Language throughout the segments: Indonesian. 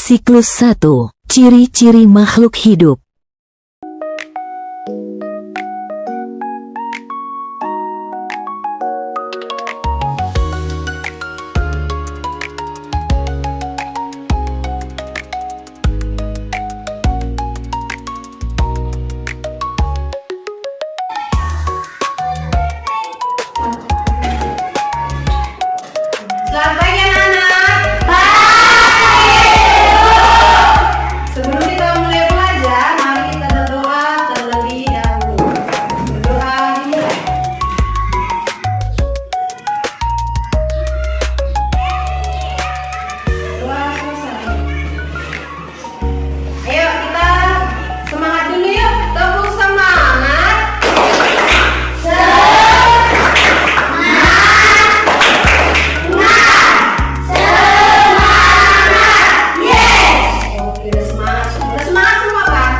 Siklus 1. Ciri-ciri makhluk hidup. Selamat pagi anak-anak. Sebelum kita mulai belajar, mari kita berdoa terlebih dahulu. Berdoa dimulai. Doa selesai. Ayo kita semangat dulu yuk. Tepuk semangat. Oke, udah semangat. Udah semangat semua kan?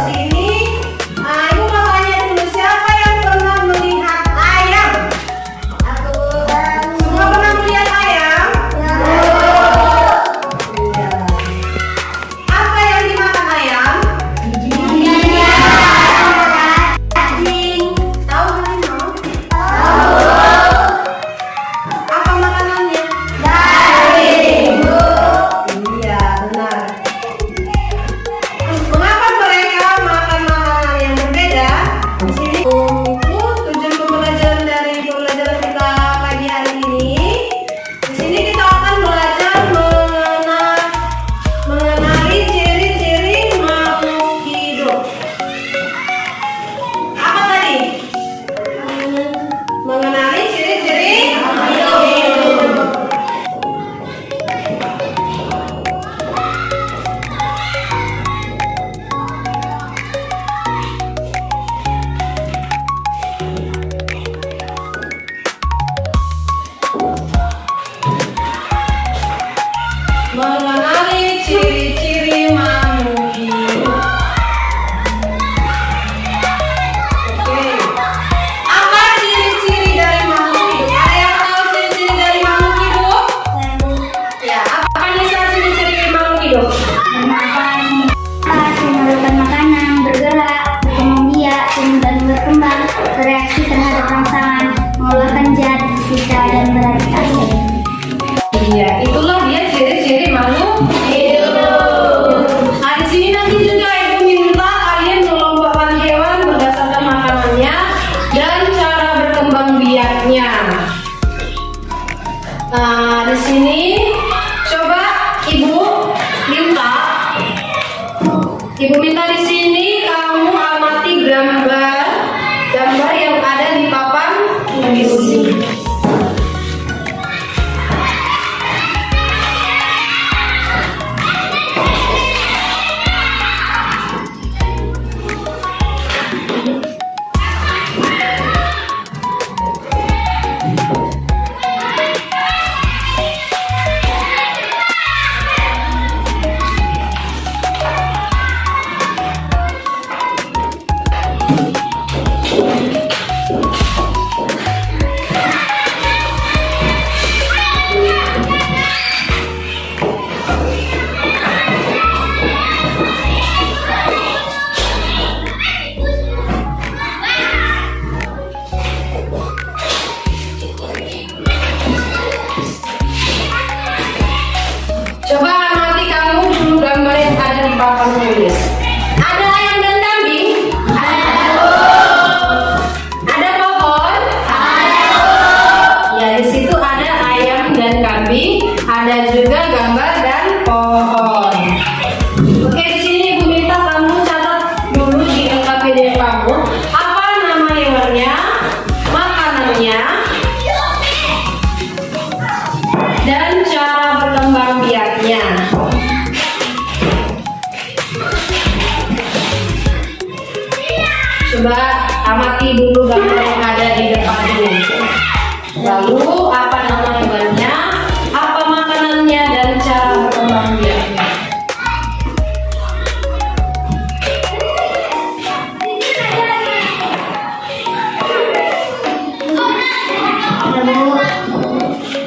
Sini, ibu mau tanya dulu, siapa yang pernah melihat ayam? Semua pernah melihat ayam? Iya. Apa yang dimakan ayam? Tahu harimau? Apa makanannya? Iya, benar. Terus mengapa mereka makan makanan yang berbeda? Di sini itu tujuan pembelajaran dari pembelajaran kita pagi hari ini. Di sini kita akan belajar mengenali ciri-ciri makhluk hidup. Apa tadi? Mengenali ciri-ciri makhluk hidup. Mengenali ciri-ciri makhluk hidup. Oke. Apa ciri-ciri dari makhluk hidup? Ada yang tahu ciri-ciri dari makhluk hidup? Ya, apa Nisa ciri-ciri makhluk hidup? Memerlukan makanan, bergerak, berkembang biak, tumbuh dan berkembang, bereaksi terhadap rangsangan, mengeluarkan zat, bersisa dan beradaptasi. Iya, itulah dia ciri-ciri makhluk hidup. Nah, di sini nanti juga ibu minta kalian mengelompokkan hewan berdasarkan makanannya dan cara berkembang biaknya. Nah, di sini coba ibu minta di sini kamu amati gambar yang ada di papan tulis. Coba amati kamu dulu gambar yang ada di papan tulis. Ada ayam dan kambing? Ada pohon? Ya, di situ ada ayam dan kambing, ada juga gambar dan pohon. Oke, di sini ibu minta kamu catat dulu di LKPD kamu. Apa nama hewannya, makanannya, dan cara berkembang biaknya. Coba amati dulu gambar yang ada di depan dulu. Lalu apa nama hewannya, apa makanannya, dan cara berkembang biaknya.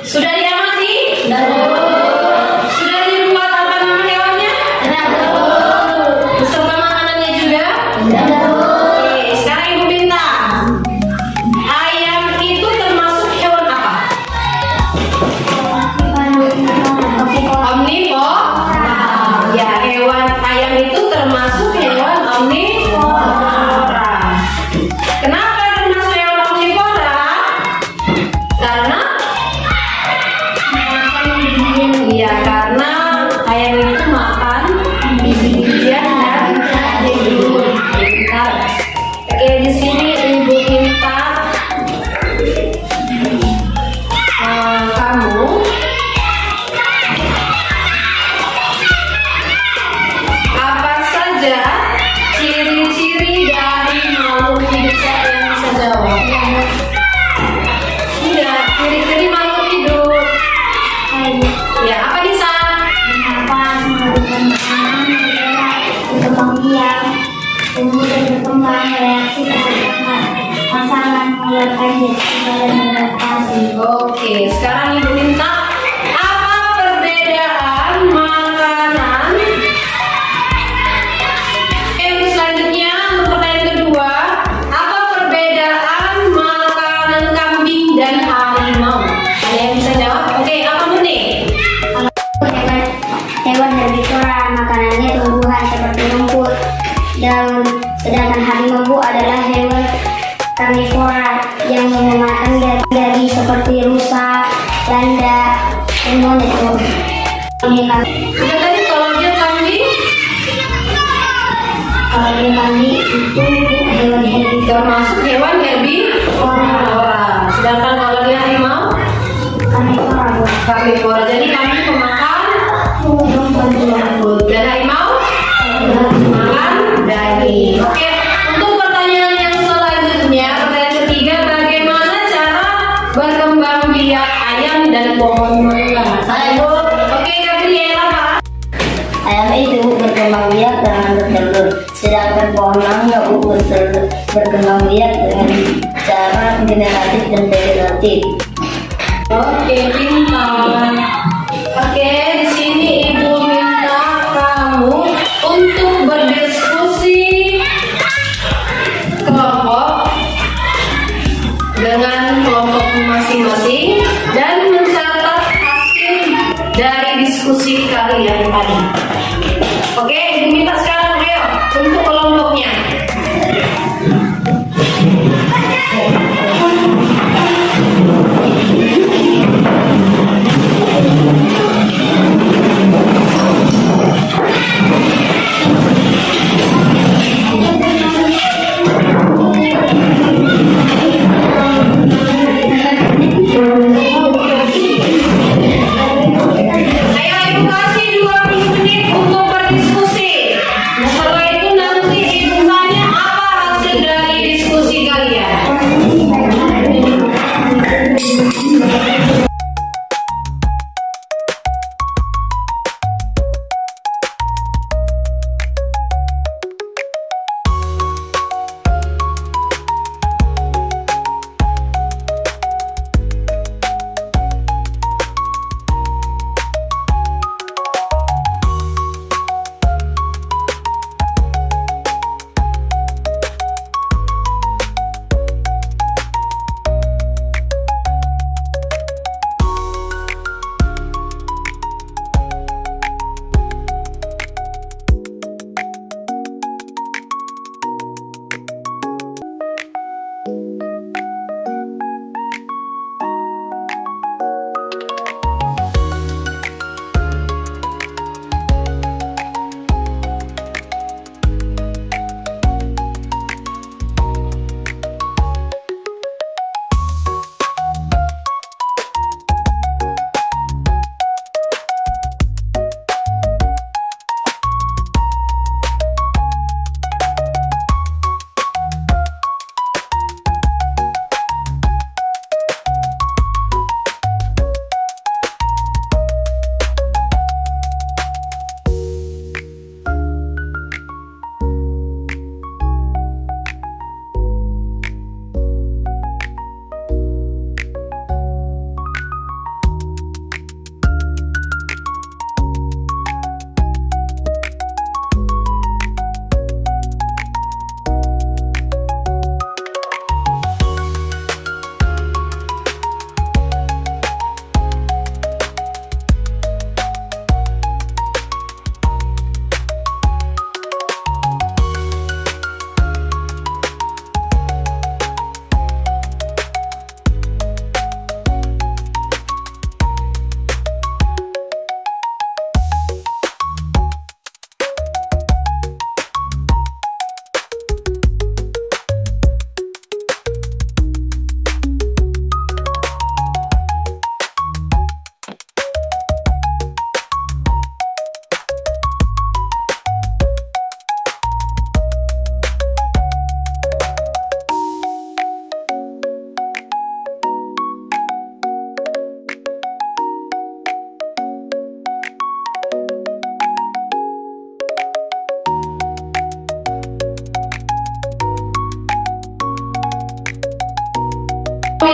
Sudah diamati? Sudah tumbuh dan berkembang, bereaksi terhadap pasangan, mengeluarkan zat kimia dan beradaptasi. Oke, sekarang Ibu minta apa perbedaan makanan? Untuk selanjutnya, untuk pertanyaan kedua, apa perbedaan makanan kambing dan harimau? Ada yang bisa jawab? Oke, apa Mune? Hewan herbivora, makanannya tumbuhan seperti rumput, daun, sedangkan harimau adalah hewan karnivora yang memakan daging seperti rusa, ganda, lemon itu. Sudah tadi kalau dia kambing, Kalau dia kambing itu hewan herbivora. termasuk hewan herbivora. Sedangkan kalau dia harimau, Karnivora. karnivora. Jadi kambing pemakan rumput dan harimau makan daging. Oke, untuk pertanyaan yang selanjutnya, pertanyaan ketiga, bagaimana cara berkembang biak ayam dan pohon mangga? Oke, Gabriela, Pak. Ayam itu berkembang biak dengan bertelur, sedangkan pohon mangga berkembang biak dengan cara generatif dan vegetatif. Oke, pintar. Oke, di sini Ibu minta kamu untuk berdiskusi kelompok dengan kelompok masing-masing dan mencatat hasil dari diskusi kalian tadi. Oke, Ibu minta sekarang ayo untuk kelompoknya.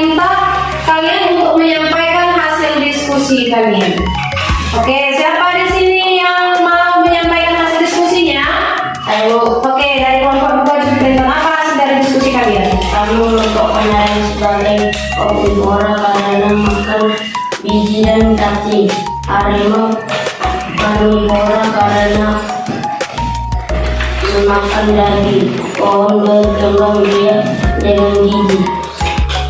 minta kalian untuk menyampaikan hasil diskusi kalian. Oke, siapa di sini yang mau menyampaikan hasil diskusinya? Ayo, oke, dari kelompok 2 ceritakan apa hasil dari diskusi kalian? Kami menentukan yang sebagai omnivora karena makan biji dan cacing. Harimau karnivora karena memakan daging. Pohon berkembang biak dengan gigi.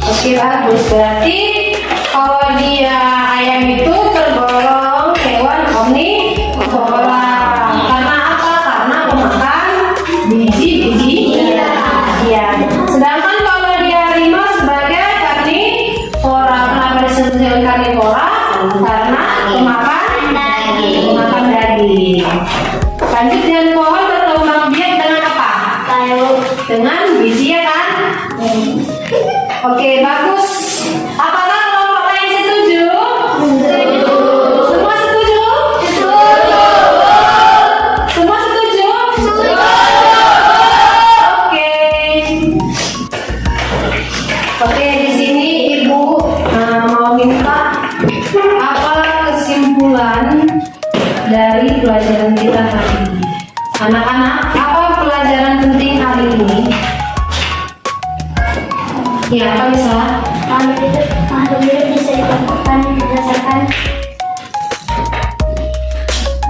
Oke, bagus. Berarti kalau dia ayam itu tergolong hewan omnivora. Karena apa? Karena memakan biji-biji. Iya. Sedangkan kalau dia harimau sebagai karnivora. Kenapa disebut hewan karnivora? Karena memakan daging. Lanjut dengan pohon berkembang biak dengan apa? Dengan biji, ya kan? Oke, bagus. Apakah kelompok lain setuju? Setuju. Semua setuju? Setuju. Semua setuju? Setuju. Oke. Oke, di sini Ibu mau minta apa kesimpulan dari pelajaran kita hari ini. Anak-anak, apa pelajaran penting hari ini? Ya, apa bisa? Makhluk hidup bisa dikelompokkan berdasarkan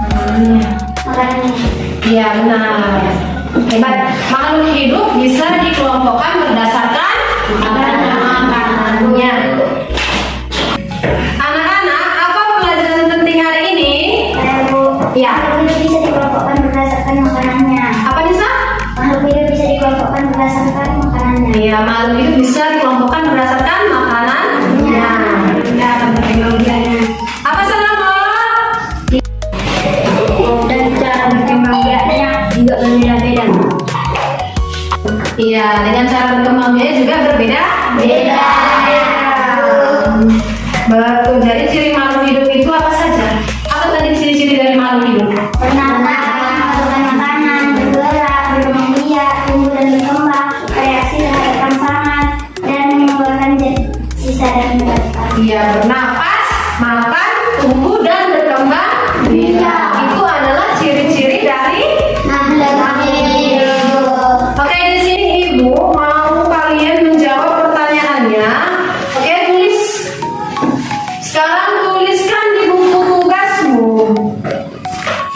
makanannya. Iya, benar. Hebat. Makhluk hidup bisa dikelompokkan berdasarkan makanannya. Anak-anak, apa pelajaran penting hari ini? Ya. Makhluk hidup bisa dikelompokkan berdasarkan makanannya. Apa bisa? Makhluk hidup bisa dikelompokkan berdasarkan makanannya. Iya, makhluk hidup bisa dikelompokkan berdasarkan makanannya. Apa selama? Dan cara berkembang biaknya juga berbeda-beda. Iya, dengan cara berkembang biak juga berbeda-beda. Betul. Jadi ciri makhluk hidup itu apa saja? Apa tadi ciri-ciri dari makhluk hidup? Bernafas, makan makanan, bergerak, berkembang biak, tumbuh dan berkembang, bereaksi terhadap rangsangan, dan mengeluarkan sisa dan berat. Dia bernapas, makan, tumbuh dan berkembang biak. Itu adalah ciri-ciri dari makhluk hidup. Oke, di sini Ibu mau kalian menjawab pertanyaannya. Oke, tulis. Sekarang tuliskan di buku tugasmu.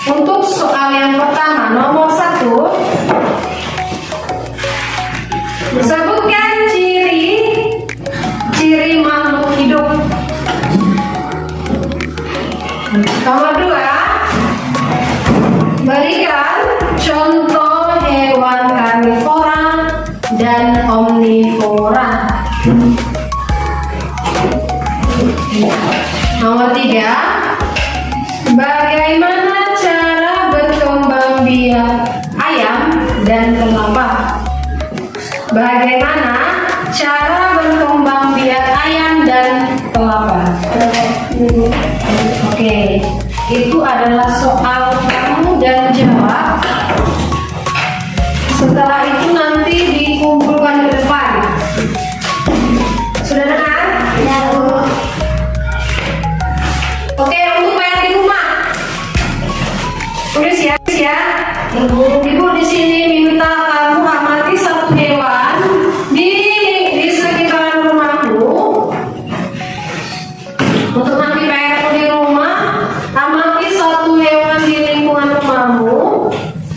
Untuk soal yang pertama, nomor 1. Sebutkan ciri makhluk hidup. Nomor 2, berikan contoh hewan karnivora dan omnivora. Nomor 3, bagaimana cara berkembang biak ayam dan kenapa? Bagaimana cara berkembang biak ayam dan kelapa? Oke, itu adalah soal kamu dan jawab. Setelah itu nanti dikumpulkan ke depan. Sudah dengar? Ya, Bu. Oke, untuk PR di rumah. Tulis ya, Ibu di sini minta kamu amati satu hewan di sekitaran rumahmu. Untuk nanti PR di rumah, amati satu hewan di lingkungan rumahmu.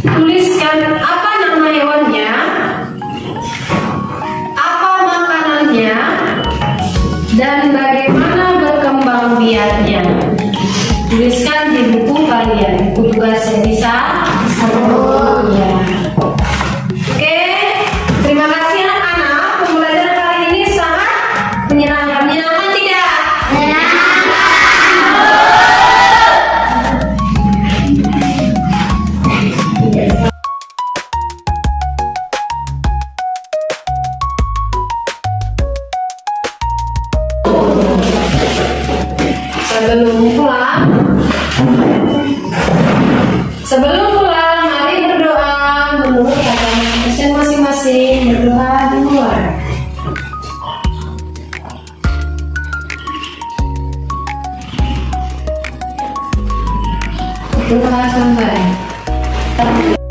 Tuliskan apa nama hewannya, apa makanannya, dan bagaimana berkembang biaknya. Tuliskan di buku kalian. Buku tugasnya bisa. Ya. Oke, terima kasih anak-anak. Pembelajaran kali ini sangat menyenangkan. Menyenangkan tidak? Sebelum pulang, mari berdoa menurut agama Kristen masing-masing. Berdoa dimulai. Thank you.